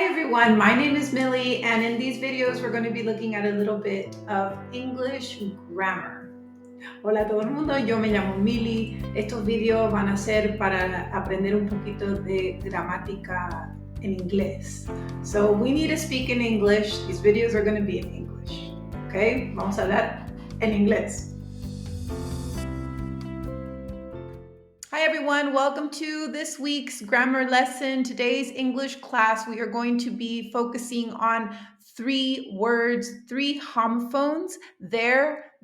everyone, my name is Millie, and in these videos we're going to be looking at a little bit of English grammar. Hola a todo el mundo, yo me llamo Millie. Estos videos van a ser para aprender un poquito de gramática en inglés. So we need to speak in English. These videos are going to be in English. Okay, vamos a hablar en inglés. Hi everyone, welcome to this week's grammar lesson. Today's English class, we are going to be focusing on 3 words, 3 homophones, there,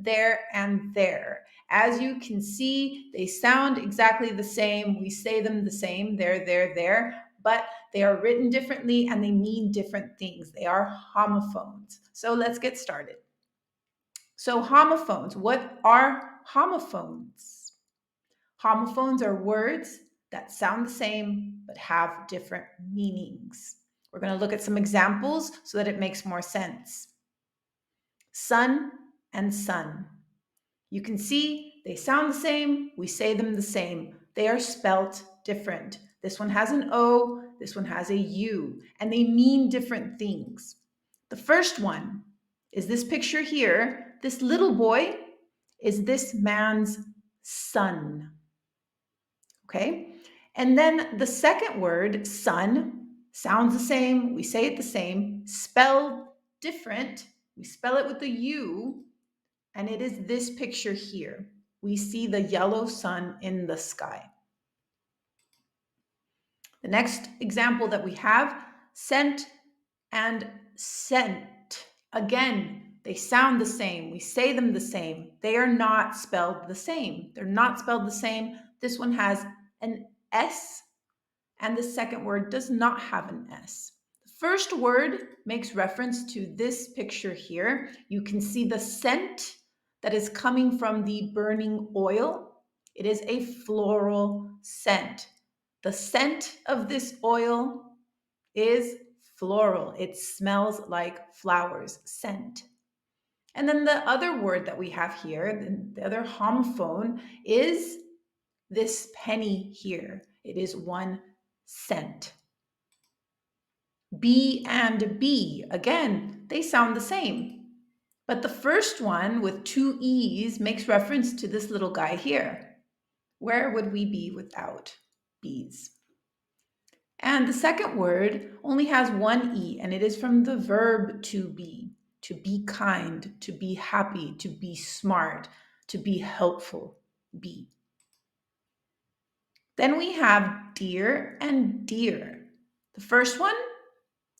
and there. As you can see, they sound exactly the same. We say them the same, there, but they are written differently and they mean different things. They are homophones. So let's get started. So homophones, what are homophones? Homophones are words that sound the same but have different meanings. We're going to look at some examples so that it makes more sense. Sun and sun. You can see they sound the same, we say them the same. They are spelt different. This one has an O, this one has a U, and they mean different things. The first one is this picture here. This little boy is this man's son. Okay, and then the second word, sun, sounds the same. We say it the same, spelled different. We spell it with a U, and it is this picture here. We see the yellow sun in the sky. The next example that we have, scent and scent. Again, they sound the same. We say them the same. They are not spelled the same. They're not spelled the same. This one has an S, and the second word does not have an S. The first word makes reference to this picture here. You can see the scent that is coming from the burning oil. It is a floral scent. The scent of this oil is floral. It smells like flowers, scent. And then the other word that we have here, the other homophone, is this penny here. It is 1 cent. B and B, again, they sound the same. But the first one with 2 E's makes reference to this little guy here. Where would we be without B's? And the second word only has 1 E, and it is from the verb to be kind, to be happy, to be smart, to be helpful, be. Then we have dear and dear. The first one,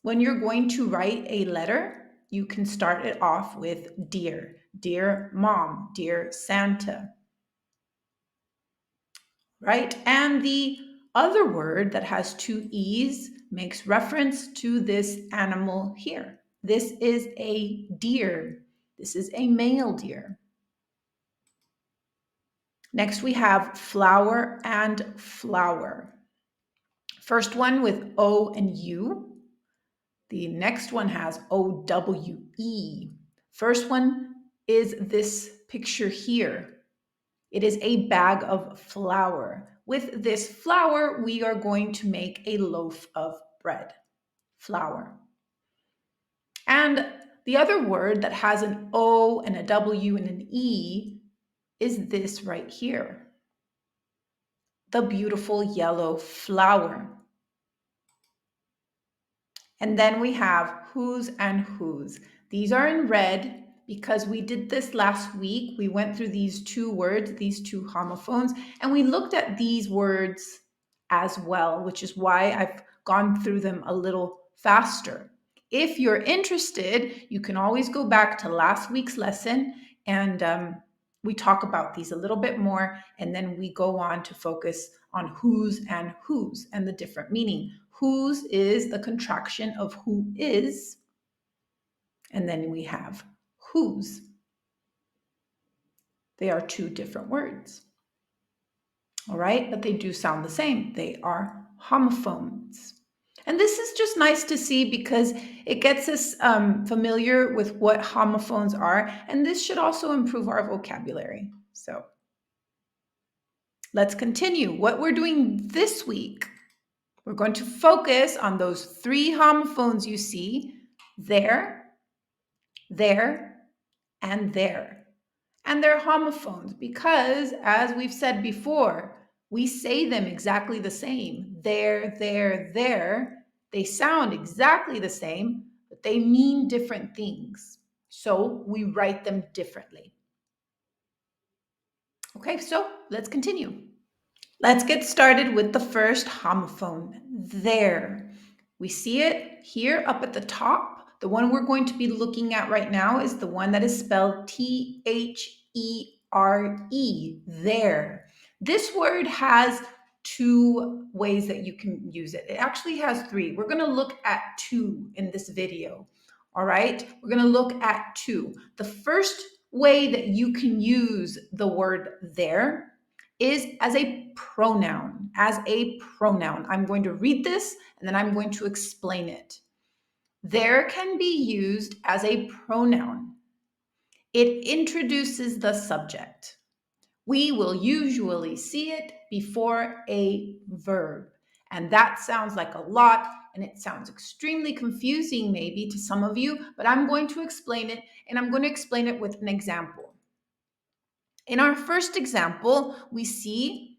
when you're going to write a letter, you can start it off with dear. Dear mom, dear Santa. Right? And the other word that has 2 E's makes reference to this animal here. This is a deer. This is a male deer. Next, we have flower and flower. First one with O and U. The next one has O-W-E. First one is this picture here. It is a bag of flour. With this flour, we are going to make a loaf of bread. Flour. And the other word that has an O and a W and an E is this right here. The beautiful yellow flower. And then we have whose and whose. These are in red because we did this last week. We went through these 2 words, these 2 homophones, and we looked at these words as well, which is why I've gone through them a little faster. If you're interested, you can always go back to last week's lesson and we talk about these a little bit more, and then we go on to focus on whose and the different meaning. Whose is the contraction of who is, and then we have whose. They are 2 different words. All right, but they do sound the same. They are homophones. And this is just nice to see because it gets us familiar with what homophones are, and this should also improve our vocabulary. So let's continue. What we're doing this week. We're going to focus on those three homophones you see, there, there, and there. And they're homophones because, as we've said before, we say them exactly the same. There, there, there. They sound exactly the same, but they mean different things. So we write them differently. Okay, so let's continue. Let's get started with the first homophone, there. We see it here up at the top. The one we're going to be looking at right now is the one that is spelled Thare, there. This word has two ways that you can use it. It actually has three. We're going to look at two in this video. All right, we're going to look at two. The first way that you can use the word there is as a pronoun, I'm going to read this and then I'm going to explain it. There can be used as a pronoun. It introduces the subject. We will usually see it before a verb. And that sounds like a lot, and it sounds extremely confusing maybe to some of you, but I'm going to explain it, and I'm going to explain it with an example. In our first example, we see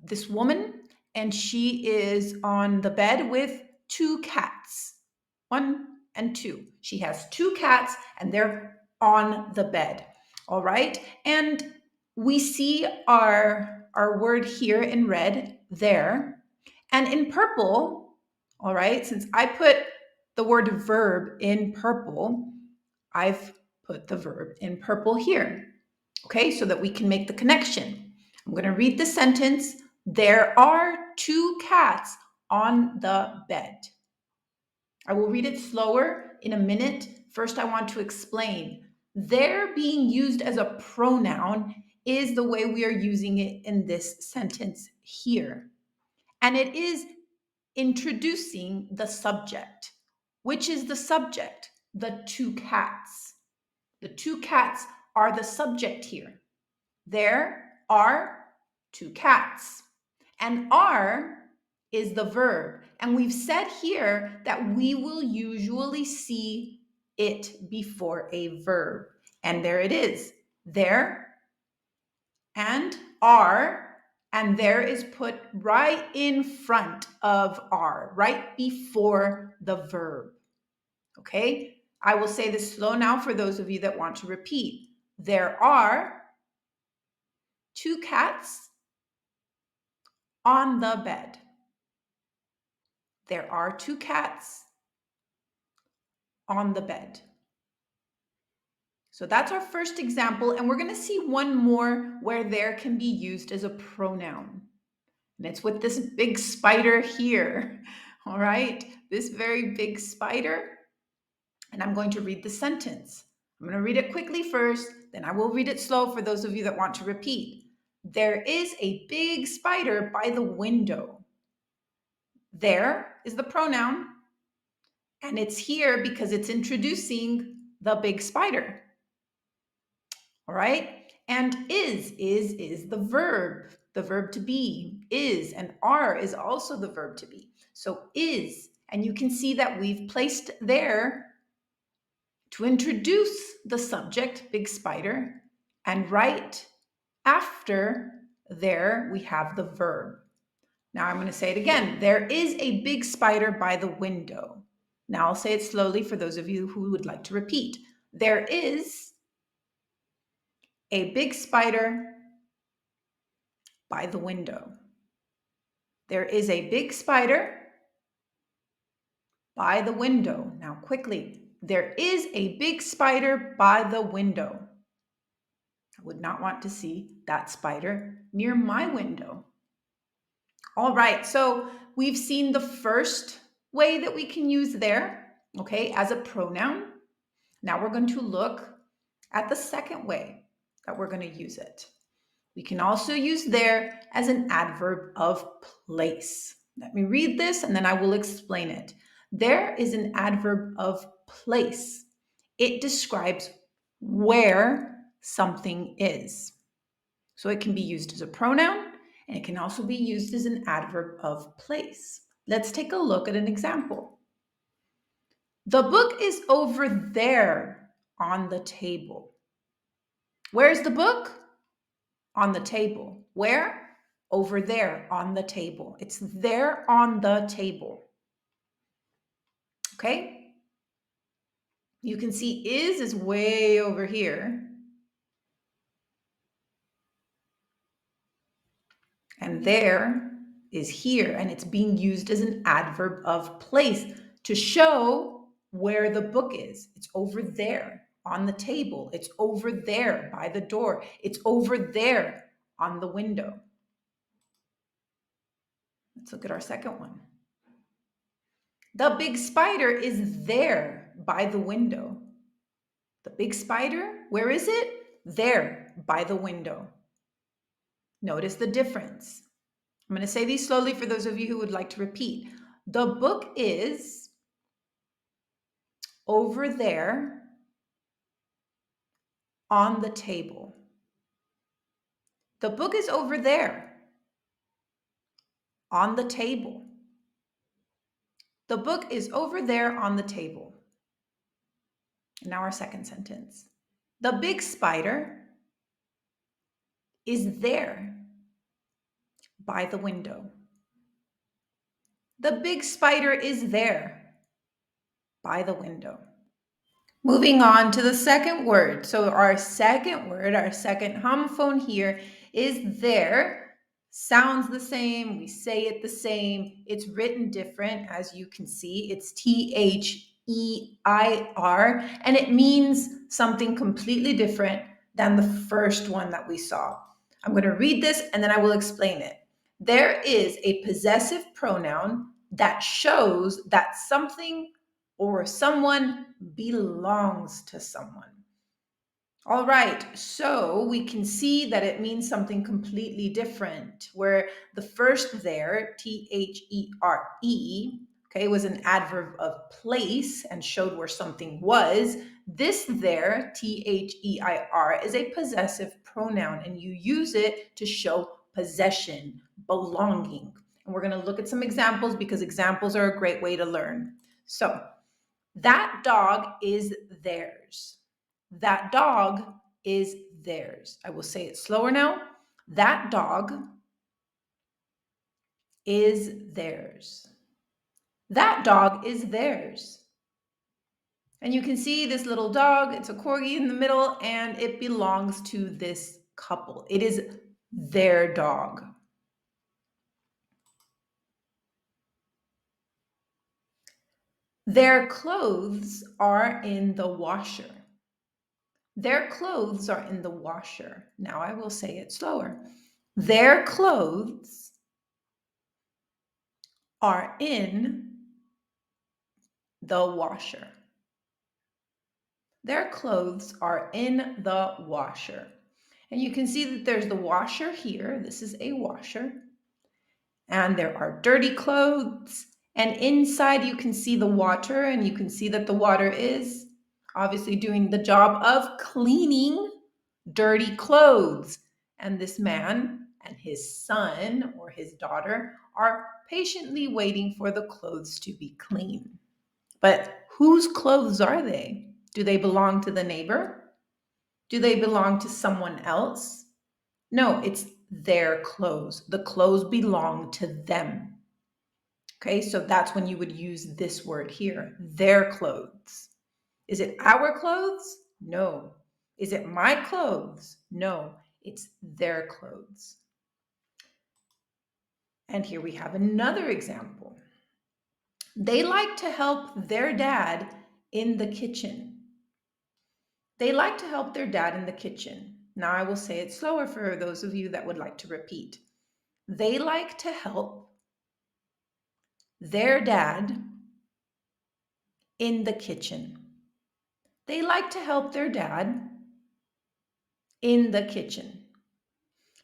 this woman, and she is on the bed with two cats, one and two. She has two cats, and they're on the bed. All right, and we see our word here in red, there, and in purple. All right, since I put the word verb in purple, I've put the verb in purple here. Okay, so that we can make the connection. I'm going to read the sentence. There are two cats on the bed. I will read it slower in a minute. First, I want to explain. There being used as a pronoun is the way we are using it in this sentence here. And it is introducing the subject. Which is the subject? The two cats. The two cats are the subject here. There are two cats. And are is the verb. And we've said here that we will usually see it before a verb. And there it is. There and are, and there is put right in front of are, right before the verb. Okay? I will say this slow now for those of you that want to repeat. There are two cats on the bed. There are two cats on the bed. So that's our first example, and we're going to see one more where there can be used as a pronoun. And it's with this big spider here. All right, this very big spider. And I'm going to read the sentence. I'm going to read it quickly first, then I will read it slow for those of you that want to repeat. There is a big spider by the window. There is the pronoun, and it's here because it's introducing the big spider. All right? And is the verb to be, is, and are is also the verb to be. So is, and you can see that we've placed there to introduce the subject, big spider, and right after there we have the verb. Now I'm going to say it again. There is a big spider by the window. Now I'll say it slowly for those of you who would like to repeat. There is a big spider by the window. There is a big spider by the window. Now quickly. There is a big spider by the window. I would not want to see that spider near my window. All right, so we've seen the first way that we can use there, okay, as a pronoun. Now we're going to look at the second way that we're going to use it. We can also use there as an adverb of place. Let me read this and then I will explain it. There is an adverb of place. It describes where something is. So it can be used as a pronoun And it can also be used as an adverb of place. Let's take a look at an example. The book is over there on the table. Where's the book? On the table. Where? Over there on the table. It's there on the table. Okay? You can see is way over here. And there is here. And it's being used as an adverb of place to show where the book is. It's over there on the table. It's over there by the door. It's over there on the window. Let's look at our second one. The big spider is there by the window. The big spider, where is it? There by the window. Notice the difference. I'm going to say these slowly for those of you who would like to repeat. The book is over there on the table. The book is over there on the table. The book is over there on the table. Now our second sentence. The big spider is there by the window. The big spider is there by the window. Moving on to the second word. So our second word, our second homophone here is there. Sounds the same. We say it the same. It's written different, as you can see. It's Their, and it means something completely different than the first one that we saw. I'm going to read this and then I will explain it. There is a possessive pronoun that shows that something or someone belongs to someone. All right, so we can see that it means something completely different, where the first there, There, okay, was an adverb of place and showed where something was. This there, Their, is a possessive pronoun, and you use it to show possession, belonging. And we're going to look at some examples because examples are a great way to learn. So, that dog is theirs. That dog is theirs. I will say it slower now. That dog is theirs. That dog is theirs. And you can see this little dog, it's a corgi in the middle, and it belongs to this couple. It is their dog. Their clothes are in the washer. Their clothes are in the washer. Now I will say it slower. Their clothes are in the washer. Their clothes are in the washer. And you can see that there's the washer here. This is a washer. And there are dirty clothes. And inside you can see the water, and you can see that the water is obviously doing the job of cleaning dirty clothes. And this man and his son or his daughter are patiently waiting for the clothes to be clean. But whose clothes are they? Do they belong to the neighbor? Do they belong to someone else? No, it's their clothes. The clothes belong to them. Okay, so that's when you would use this word here, their clothes. Is it our clothes? No. Is it my clothes? No, it's their clothes. And here we have another example. They like to help their dad in the kitchen. They like to help their dad in the kitchen. Now I will say it slower for those of you that would like to repeat. They like to help their dad in the kitchen. They like to help their dad in the kitchen.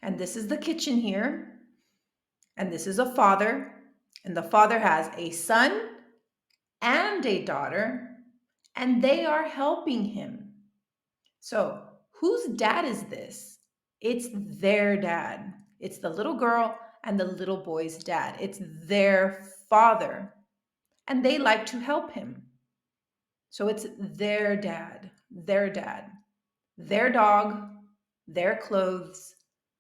And this is the kitchen here. And this is a father. And the father has a son and a daughter. And they are helping him. So whose dad is this? It's their dad. It's the little girl and the little boy's dad. It's their father. And they like to help him. So it's their dad, their dad, their dog, their clothes,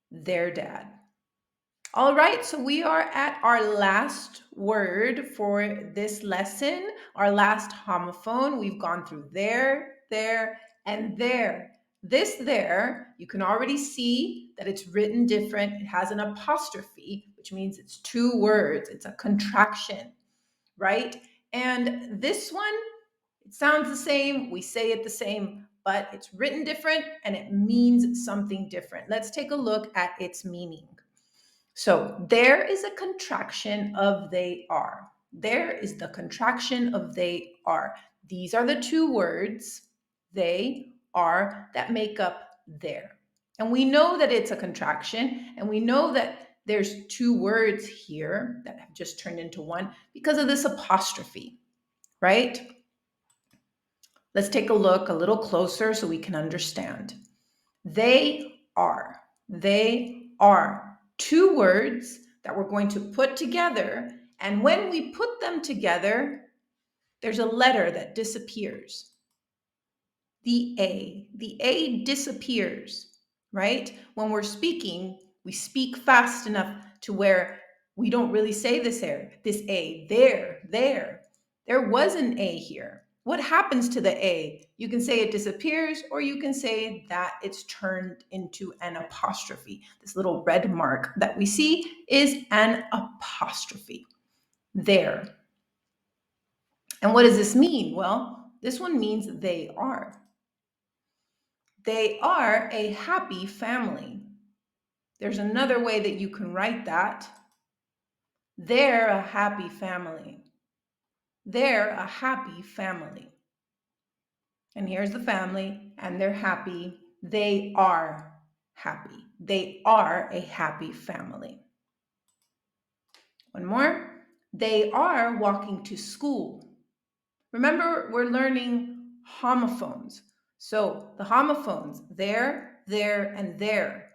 their dad. All right, so we are at our last word for this lesson, our last homophone. We've gone through there, and there. This there, you can already see that it's written different. It has an apostrophe, which means it's two words. It's a contraction, right? And this one, it sounds the same. We say it the same, but it's written different and it means something different. Let's take a look at its meaning. So there is a contraction of they are. There is the contraction of they are. These are the two words, they are, that make up there. And we know that it's a contraction, and we know that there's two words here that have just turned into one because of this apostrophe, right? Let's take a look a little closer so we can understand. They are. They are two words that we're going to put together. And when we put them together, there's a letter that disappears. The A. The A disappears, right? When we're speaking, we speak fast enough to where we don't really say this A. There. There was an A here. What happens to the A? You can say it disappears, or you can say that it's turned into an apostrophe. This little red mark that we see is an apostrophe. There. And what does this mean? Well, this one means they are. They are a happy family. There's another way that you can write that. They're a happy family. They're a happy family. And here's the family, and they're happy. They are happy. They are a happy family. One more. They are walking to school. Remember, we're learning homophones. So the homophones, there, and there.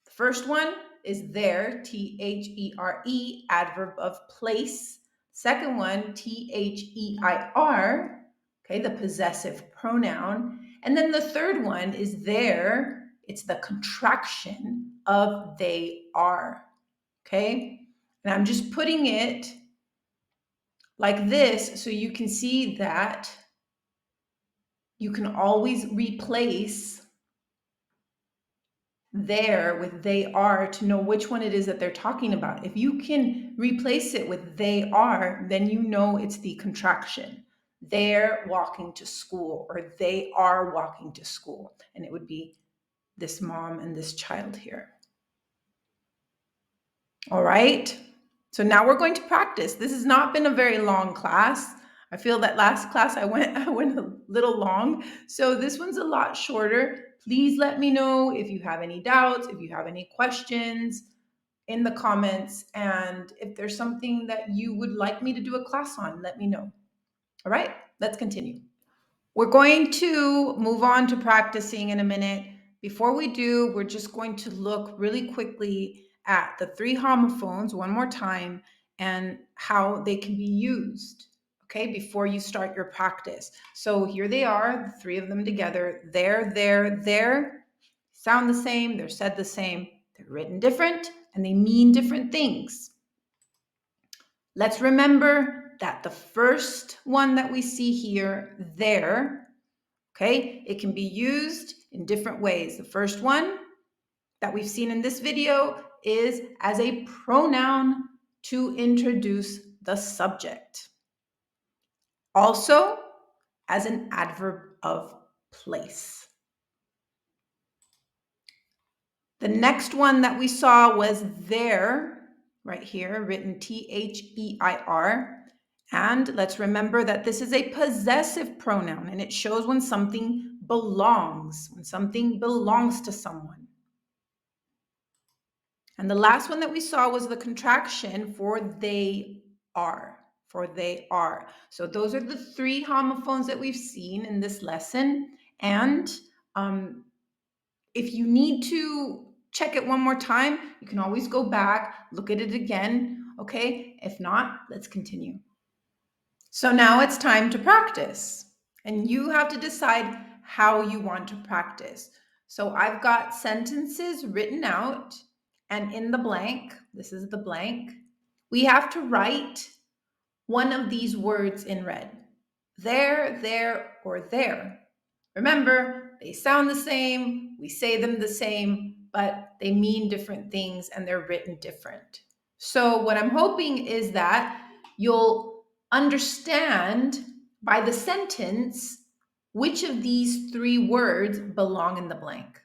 The first one is Theyre, T-H-E-R-E, adverb of place. Second one, T-H-E-I-R, okay, the possessive pronoun. And then the third one is Theyre. It's the contraction of they are, okay? And I'm just putting it like this so you can see that you can always replace there with they are to know which one it is that they're talking about. If you can replace it with they are, then you know it's the contraction. They're walking to school, or they are walking to school. And it would be this mom and this child here. All right. So now we're going to practice. This has not been a very long class. I feel that last class I went a little long. So this one's a lot shorter. Please let me know if you have any doubts, if you have any questions in the comments, and if there's something that you would like me to do a class on, let me know. All right, let's continue. We're going to move on to practicing in a minute. Before we do, we're just going to look really quickly at the three homophones one more time and how they can be used, okay, before you start your practice. So here they are, the three of them together. There. Sound the same, they're said the same, they're written different, and they mean different things. Let's remember that the first one that we see here, there, okay, it can be used in different ways. The first one that we've seen in this video is as a pronoun to introduce the subject. Also, as an adverb of place. The next one that we saw was there, right here, written T-H-E-I-R. And let's remember that this is a possessive pronoun, and it shows when something belongs, to someone. And the last one that we saw was the contraction for they are, So those are the three homophones that we've seen in this lesson. And if you need to check it one more time. You can always go back, look at it again, okay? If not, let's continue. So now it's time to practice. And you have to decide how you want to practice. So I've got sentences written out, and in the blank, this is the blank, we have to write one of these words in red. There, or there. Remember, they sound the same, we say them the same, but they mean different things and they're written different. So, what I'm hoping is that you'll understand by the sentence which of these three words belong in the blank.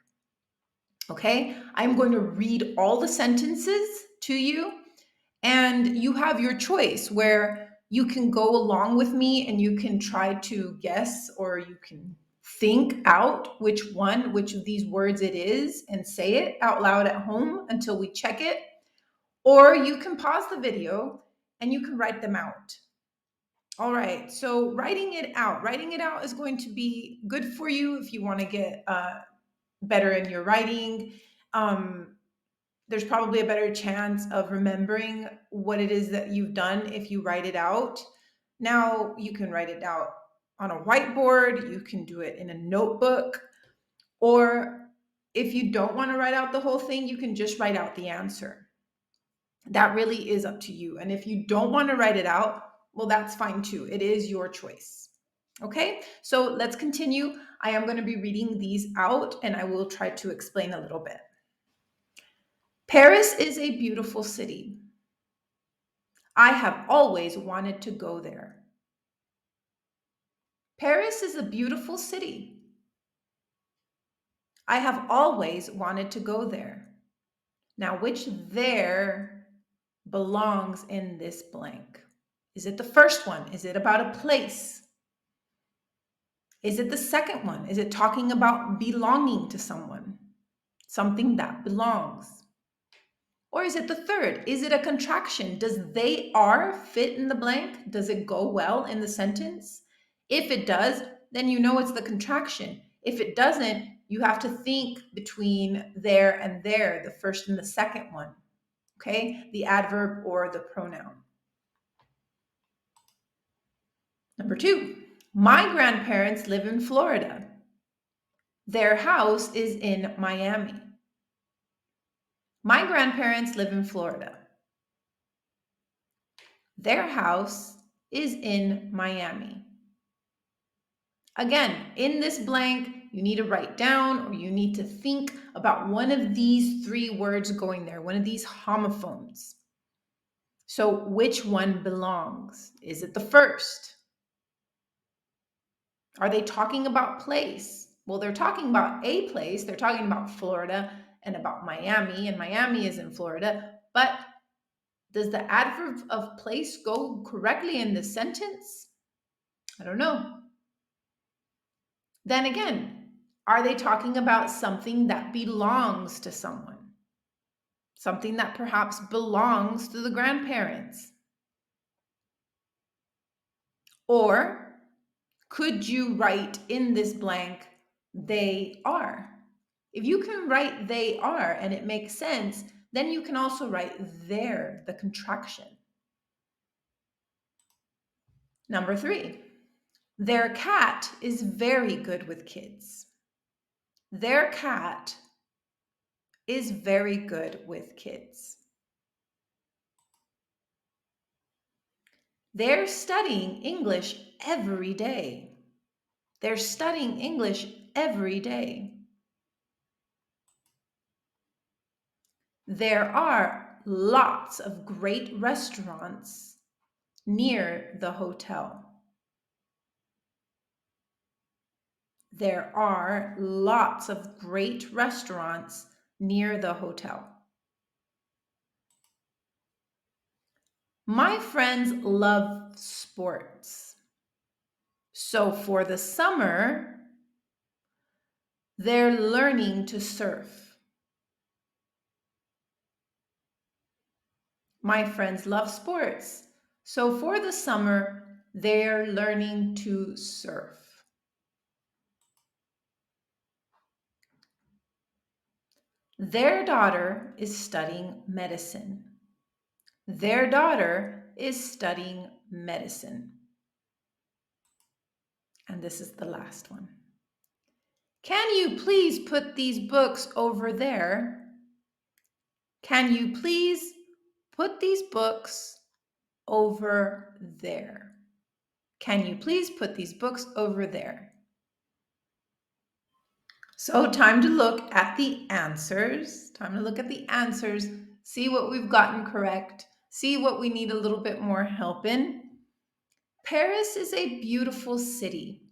Okay, I'm going to read all the sentences to you, and you have your choice where you can go along with me and you can try to guess, or you can think out which of these words it is and say it out loud at home until we check it. Or you can pause the video and you can write them out. All right, so writing it out is going to be good for you if you want to get better in your writing. There's probably a better chance of remembering what it is that you've done if you write it out. Now, you can write it out on a whiteboard, you can do it in a notebook, or if you don't want to write out the whole thing, you can just write out the answer. That really is up to you. And if you don't want to write it out, well, that's fine too. It is your choice. Okay, so let's continue. I am going to be reading these out and I will try to explain a little bit. Paris is a beautiful city. I have always wanted to go there. Paris is a beautiful city. I have always wanted to go there. Now, which there belongs in this blank? Is it the first one? Is it about a place? Is it the second one? Is it talking about belonging to someone? Something that belongs? Or is it the third? Is it a contraction? Does they are fit in the blank? Does it go well in the sentence? If it does, then you know it's the contraction. If it doesn't, you have to think between there and there, the first and the second one, okay? The adverb or the pronoun. Number 2, my grandparents live in Florida. Their house is in Miami. My grandparents live in Florida. Their house is in Miami. Again, in this blank, you need to write down or you need to think about one of these three words going there, one of these homophones. So which one belongs? Is it the first? Are they talking about place? Well, they're talking about a place. They're talking about Florida and about Miami, and Miami is in Florida. But does the adverb of place go correctly in this sentence? I don't know. Then again, are they talking about something that belongs to someone? Something that perhaps belongs to the grandparents? Or could you write in this blank, they are? If you can write they are and it makes sense, then you can also write there, the contraction. Number 3, their cat is very good with kids. Their cat is very good with kids. They're studying English every day. They're studying English every day. There are lots of great restaurants near the hotel. There are lots of great restaurants near the hotel. My friends love sports. So for the summer, they're learning to surf. My friends love sports. So for the summer, they're learning to surf. Their daughter is studying medicine. Their daughter is studying medicine. And this is the last one. Can you please put these books over there? Can you please put these books over there? Can you please put these books over there? So time to look at the answers. Time to look at the answers, see what we've gotten correct, see what we need a little bit more help in. Paris is a beautiful city.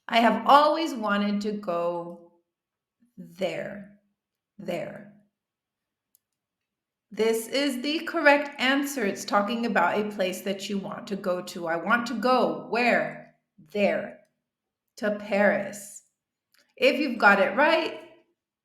I have always wanted to go there. There. This is the correct answer. It's talking about a place that you want to go to. I want to go where? There. To Paris. If you've got it right,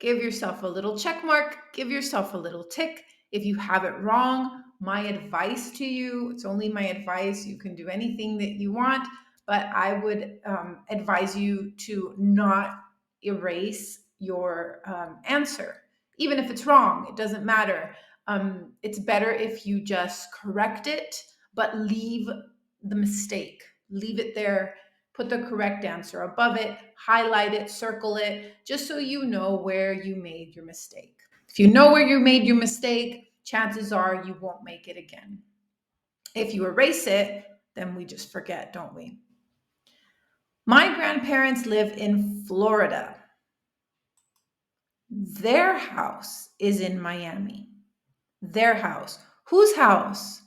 give yourself a little check mark, give yourself a little tick. If you have it wrong, my advice to you, it's only my advice, you can do anything that you want, but I would advise you to not erase your answer. Even if it's wrong, it doesn't matter. It's better if you just correct it, but leave the mistake. Leave it there. Put the correct answer above it, highlight it, circle it, just so you know where you made your mistake. If you know where you made your mistake, chances are you won't make it again. If you erase it, then we just forget, don't we? My grandparents live in Florida. Their house is in Miami. Their house. Whose house?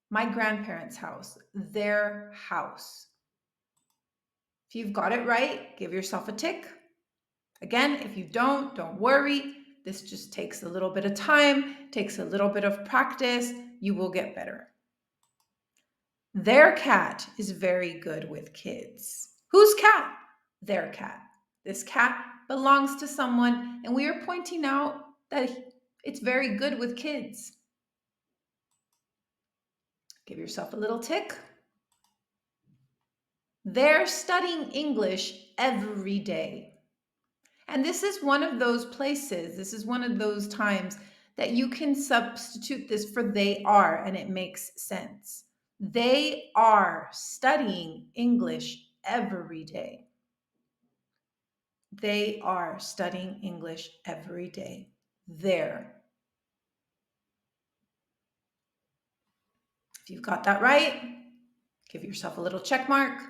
My grandparents' house. Their house. If you've got it right, give yourself a tick. Again, if you don't worry. This just takes a little bit of time, takes a little bit of practice. You will get better. Their cat is very good with kids. Whose cat? Their cat. This cat belongs to someone, and we are pointing out that it's very good with kids. Give yourself a little tick. They're studying English every day. And this is one of those places, this is one of those times that you can substitute this for they are, and it makes sense. They are studying English every day. They are studying English every day. There. If you've got that right, give yourself a little check mark.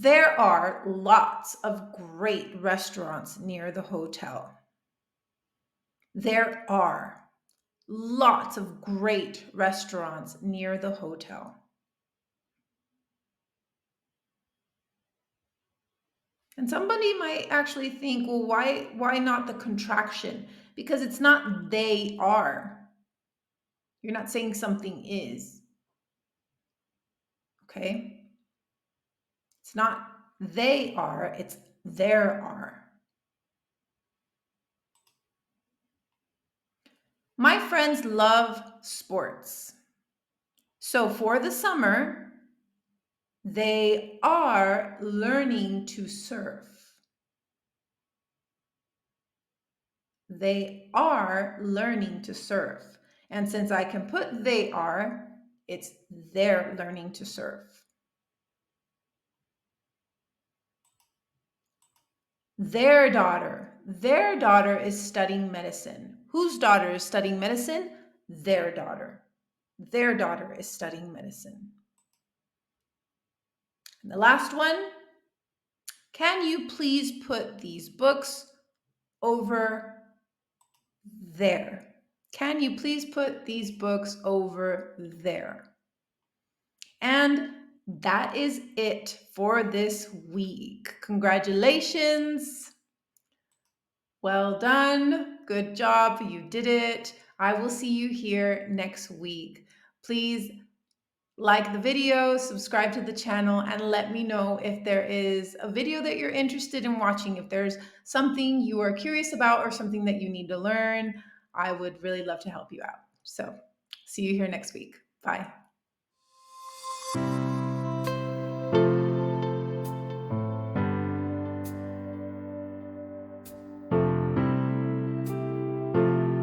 There are lots of great restaurants near the hotel. There are lots of great restaurants near the hotel. And somebody might actually think, well, why not the contraction? Because it's not they are. You're not saying something is. Okay? It's not they are, it's there are. My friends love sports. So for the summer, they are learning to surf. They are learning to surf. And since I can put they are, it's they're learning to surf. Their daughter is studying medicine. Whose daughter is studying medicine? Their daughter. Their daughter is studying medicine. And the last one, can you please put these books over there? Can you please put these books over there? And that is it for this week. Congratulations. Well done. Good job. You did it. I will see you here next week. Please like the video, subscribe to the channel, and let me know if there is a video that you're interested in watching. If there's something you are curious about or something that you need to learn, I would really love to help you out. So see you here next week. Bye.